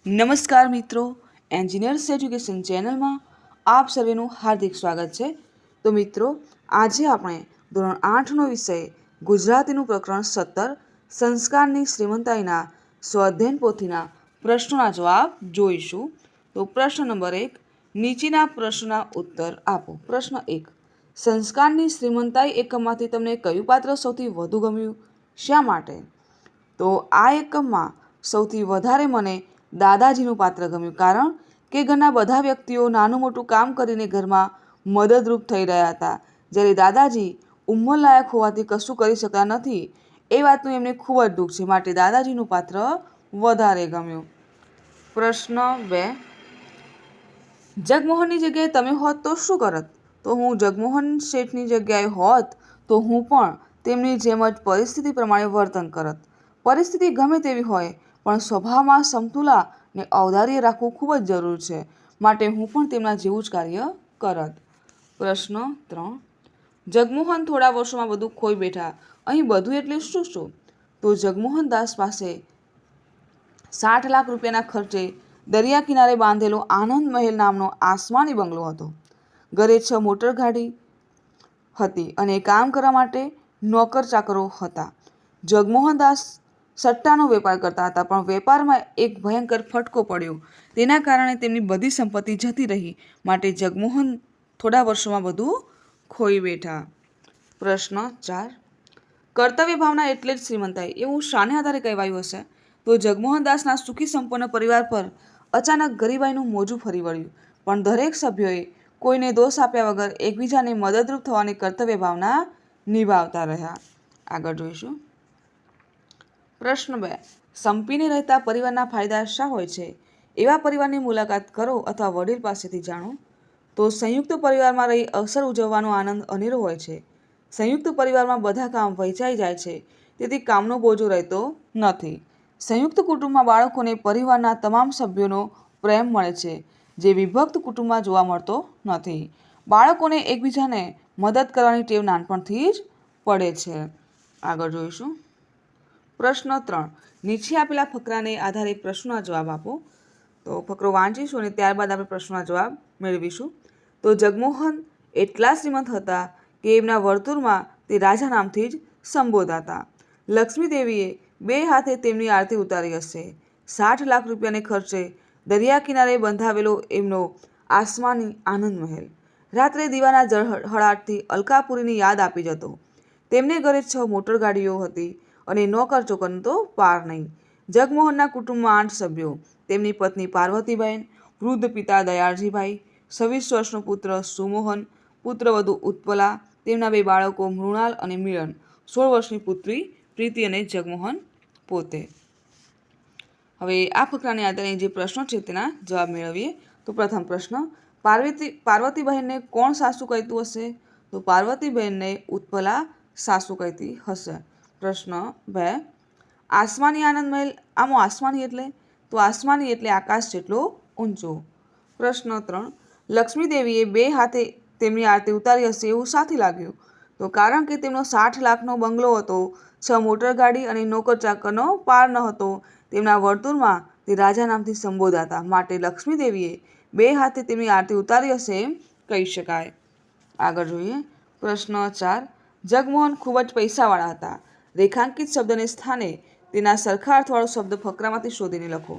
નમસ્કાર મિત્રો, engineers education ચેનલમાં આપ સર્વેનું હાર્દિક સ્વાગત છે. તો મિત્રો, આજે આપણે ધોરણ 8નો વિષય ગુજરાતીનું પ્રકરણ 17 સંસ્કારની શ્રીમંતાઈના સ્વાધ્યાયન પોથીના પ્રશ્નોના જવાબ જોઈશું. તો પ્રશ્ન નંબર 1, નીચેના પ્રશ્નના ઉત્તર આપો. પ્રશ્ન 1, સંસ્કારની શ્રીમંતાઈ એકમમાંથી તમને કયું પાત્ર સૌથી વધુ ગમ્યું, શા માટે? તો આ એકમમાં સૌથી વધારે મને દાદાજીનું પાત્ર ગમ્યું, કારણ કે ઘરના બધા વ્યક્તિઓ નાનું મોટું કામ કરીને ઘરમાં મદદરૂપ થઈ રહ્યા હતા, જ્યારે દાદાજી ઉંમરલાયક હોવાથી કશું કરી શકતા નથી. એ વાતનું એમને ખૂબ જ દુઃખ છે, માટે દાદાજીનું પાત્ર વધારે ગમ્યું. પ્રશ્ન 2, જગમોહનની જગ્યાએ તમે હોત તો શું કરત? તો હું જગમોહન શેઠની જગ્યાએ હોત તો હું પણ તેમની જેમ જ પરિસ્થિતિ પ્રમાણે વર્તન કરત. પરિસ્થિતિ ગમે તેવી હોય, પણ સ્વભાવમાં સમતુલા ને ઔદાર્ય રાખવું ખૂબ જ જરૂર છે, માટે હું પણ તેમના જેવું જ કાર્ય કરત. પ્રશ્ન 3, જગમોહન થોડા વર્ષોમાં બધું ખોઈ બેઠા. અહીં બધું એટલે શું શું? તો જગમોહન દાસ પાસે 60 લાખ રૂપિયાના ખર્ચે દરિયા કિનારે બાંધેલો આનંદ મહેલ નામનો આસમાની બંગલો હતો. ઘરે 6 મોટર ગાડી હતી અને કામ કરવા માટે નોકર ચાકરો હતા. જગમોહન દાસ સટ્ટાનો વેપાર કરતા હતા, પણ વેપારમાં એક ભયંકર ફટકો પડ્યો. તેના કારણે તેમની બધી સંપત્તિ જતી રહી, માટે જગમોહન થોડા વર્ષોમાં બધું ખોઈ બેઠા. પ્રશ્ન 4, કર્તવ્ય ભાવના એટલે જ શ્રીમંતાઈ એવું શાને આધારે કહેવાયું હશે? તો જગમોહન દાસના સુખી સંપન્ન પરિવાર પર અચાનક ગરીબાઈનું મોજું ફરી વળ્યું, પણ દરેક સભ્યોએ કોઈને દોષ આપ્યા વગર એકબીજાને મદદરૂપ થવાની કર્તવ્ય ભાવના નિભાવતા રહ્યા. આગળ જોઈશું. પ્રશ્ન 2, સંપીને રહેતા પરિવારના ફાયદા શા હોય છે? એવા પરિવારની મુલાકાત કરો અથવા વડીલ પાસેથી જાણો. તો સંયુક્ત પરિવારમાં રહી અવસર ઉજવવાનો આનંદ અનેરો હોય છે. સંયુક્ત પરિવારમાં બધા કામ વહેંચાઈ જાય છે, તેથી કામનો બોજો રહેતો નથી. સંયુક્ત કુટુંબમાં બાળકોને પરિવારના તમામ સભ્યોનો પ્રેમ મળે છે, જે વિભક્ત કુટુંબમાં જોવા મળતો નથી. બાળકોને એકબીજાને મદદ કરવાની ટેવ નાનપણથી જ પડે છે. આગળ જોઈશું. પ્રશ્ન 3, નીચે આપેલા ફકરાને આધારે પ્રશ્નોના જવાબ આપો. તો ફકરો વાંચીશું અને ત્યારબાદ આપણે પ્રશ્નોના જવાબ મેળવીશું. તો જગમોહન એટલા શ્રીમંત હતા કે એમના વર્તુળમાં તે રાજા નામથી જ સંબોધાતા. લક્ષ્મી દેવીએ 2 હાથે તેમની આરતી ઉતારી હશે. 60 લાખ રૂપિયાને ખર્ચે દરિયા કિનારે બંધાવેલો એમનો આસમાની આનંદ મહેલ રાત્રે દીવાના ઝળહળાટથી અલકાપુરીની યાદ આપી જતો. તેમને ઘરે 6 મોટર ગાડીઓ હતી અને નોકર ચોકરનો તો પાર નહીં. જગમોહનના કુટુંબમાં 8 સભ્યો. તેમની પત્ની પાર્વતીબહેન, વૃદ્ધ પિતા દયાળજીભાઈ, 26 વર્ષનો પુત્ર સુમોહન, પુત્રવધુ ઉત્પલા, તેમના 2 બાળકો મૃણાલ અને મિલન, 16 વર્ષની પુત્રી પ્રીતિ અને જગમોહન પોતે. હવે આ ફકરાને આધારે જે પ્રશ્નો છે તેના જવાબ મેળવીએ. તો પ્રથમ પ્રશ્ન, પાર્વતીબહેનને કોણ સાસુ કહેતું હશે? તો પાર્વતીબહેનને ઉત્પલા સાસુ કહેતી હશે. પ્રશ્ન 2, આસમાની આનંદ મહેલ, આમાં આસમાની એટલે? તો આસમાની એટલે આકાશ જેટલો ઊંચો. પ્રશ્ન 3, લક્ષ્મી દેવીએ 2 હાથે તેમની આરતી ઉતારી હશે એવું સાથી લાગ્યું? તો કારણ કે તેમનો 60 લાખનો બંગલો હતો, 6 મોટર ગાડી અને નોકર ચાકરનો પાર ન હતો. તેમના વર્તુળમાં તે રાજા નામથી સંબોધાતા, માટે લક્ષ્મી દેવીએ 2 હાથે તેમની આરતી ઉતારી હશે એમ કહી શકાય. આગળ જોઈએ. પ્રશ્ન 4, જગમોહન ખૂબ જ પૈસાવાળા હતા. રેખાંકિત શબ્દને સ્થાને તેના સરખા અર્થવાળો શબ્દ ફકરામાંથી શોધીને લખો.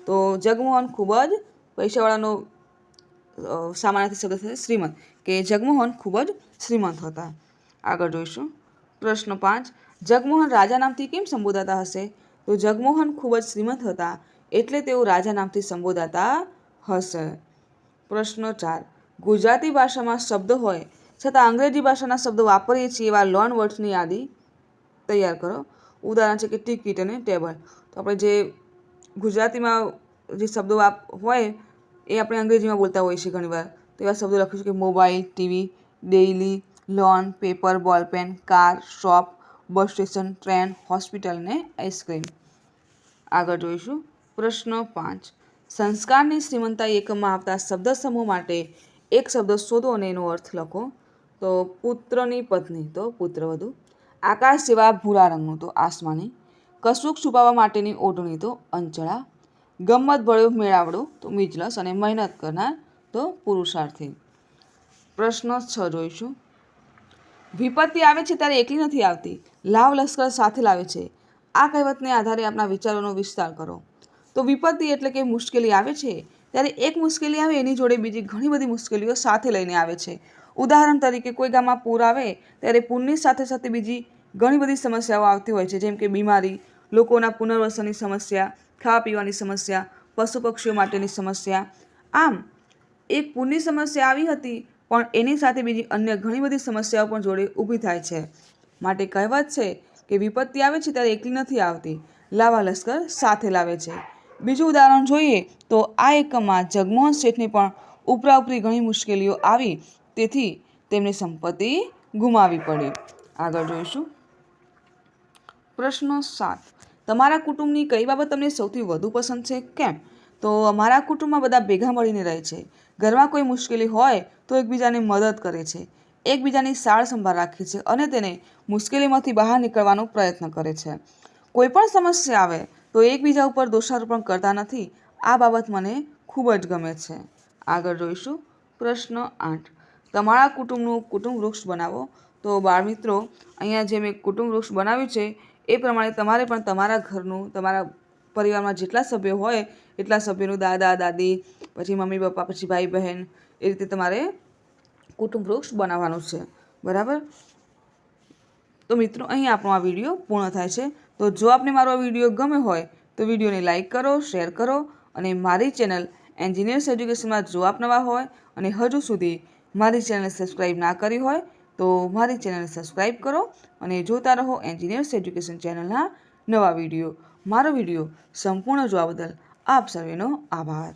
તો જગમોહન ખૂબ જ પૈસાવાળાનો સામાન્યથી શબ્દ થશે શ્રીમંત, કે જગમોહન ખૂબ જ શ્રીમંત હતા. આગળ જોઈશું. પ્રશ્ન 5, જગમોહન રાજા નામથી કેમ સંબોધાતા હશે? તો જગમોહન ખૂબ જ શ્રીમંત હતા, એટલે તેઓ રાજા નામથી સંબોધાતા હશે. પ્રશ્ન 4, ગુજરાતી ભાષામાં શબ્દ હોય છતાં અંગ્રેજી ભાષાના શબ્દો વાપરીએ છીએ એવા લોન વર્ડ્સની યાદી તૈયાર કરો. ઉદાહરણ છે કે ટિકિટ અને ટેબલ. તો આપણે જે ગુજરાતીમાં જે શબ્દો હોય એ આપણે અંગ્રેજીમાં બોલતા હોઈએ છીએ ઘણીવાર. તો એવા શબ્દો લખીશું કે mobile, TV, daily, loan, paper, ball pen, car, shop, bus station, train, hospital ને આઈસ્ક્રીમ. આગળ જોઈશું. પ્રશ્ન 5, સંસ્કારની શ્રીમંતાઈ એકમમાં આવતા શબ્દ સમૂહ માટે એક શબ્દ શોધો અને એનો અર્થ લખો. તો પુત્રની પત્ની, તો પુત્રવધુ. આકાશ જેવા ભૂરા રંગનું, તો આસમાની. કશુંક છુપાવવા માટેની ઓઢણી, તો અંચળા. ગમત ભળ્યો મેળાવડો તો મિજલસ અને મહેનત કરનાર તો પુરુષાર્થી. પ્રશ્ન 6 જોઈશું. વિપત્તિ આવે છે ત્યારે એકલી નથી આવતી, લાવ લશ્કર સાથે લાવે છે. આ કહેવતને આધારે આપણા વિચારોનો વિસ્તાર કરો. તો વિપત્તિ એટલે કે મુશ્કેલી આવે છે ત્યારે એક મુશ્કેલી આવે એની જોડે બીજી ઘણી બધી મુશ્કેલીઓ સાથે લઈને આવે છે. ઉદાહરણ તરીકે કોઈ ગામમાં પૂર આવે ત્યારે પૂરની સાથે સાથે બીજી ઘણી બધી સમસ્યાઓ આવતી હોય છે, જેમ કે બીમારી, લોકોના પુનર્વસનની સમસ્યા, ખાવા પીવાની સમસ્યા, પશુ પક્ષીઓ માટેની સમસ્યા. આમ એક પૂરની સમસ્યા આવી હતી પણ એની સાથે બીજી અન્ય ઘણી બધી સમસ્યાઓ પણ જોડે ઊભી થાય છે. માટે કહેવત છે કે વિપત્તિ આવે છે ત્યારે એકલી નથી આવતી, લાવા લશ્કર સાથે લાવે છે. બીજું ઉદાહરણ જોઈએ તો આ એકમમાં જગમોહન શેઠને પણ ઉપરાઉપરી ઘણી મુશ્કેલીઓ આવી, તેથી તેમને સંપત્તિ ગુમાવી પડી. આગળ જોઈશું. પ્રશ્ન 7. તમારા કુટુંબની કઈ બાબત તમને સૌથી વધુ પસંદ છે, કેમ? તો અમારા કુટુંબમાં બધા ભેગા મળીને રહે છે. ઘરમાં કોઈ મુશ્કેલી હોય તો એકબીજાને મદદ કરે છે, એકબીજાની સાર સંભાળ રાખે છે અને તેને મુશ્કેલીમાંથી બહાર નીકળવાનો પ્રયત્ન કરે છે. કોઈ પણ સમસ્યા આવે તો એકબીજા ઉપર દોષારોપણ કરતા નથી. આ બાબત મને ખૂબ જ ગમે છે. આગળ જોઈશું. પ્રશ્ન 8. તમારા કુટુંબનું કુટુંબ વૃક્ષ બનાવો. તો બાળમિત્રો, અહીંયા જે મેં કુટુંબ વૃક્ષ બનાવ્યું છે એ પ્રમાણે તમારે પણ તમારા ઘરનું, તમારા પરિવારમાં જેટલા સભ્યો હોય એટલા સભ્યોનું, દાદા દાદી, પછી મમ્મી પપ્પા, પછી ભાઈ બહેન, એ રીતે તમારે કુટુંબ વૃક્ષ બનાવવાનું છે. બરાબર? તો મિત્રો, અહીં આપણો આ વિડીયો પૂર્ણ થાય છે. તો જો આપને મારો આ વિડીયો ગમે હોય તો વિડીયોને લાઇક કરો, શેર કરો અને મારી ચેનલ એન્જિનિયર્સ એજ્યુકેશનમાં જો આપ નવા હોય અને હજુ સુધી મારી ચેનલને સબસ્ક્રાઈબ ના કરી હોય તો મારી ચેનલને સબસ્ક્રાઈબ કરો અને જોતા રહો એન્જિનિયર્સ એજ્યુકેશન ચેનલના નવા વિડીયો. મારો વિડીયો સંપૂર્ણ જોવા બદલ આપ સર્વેનો આભાર.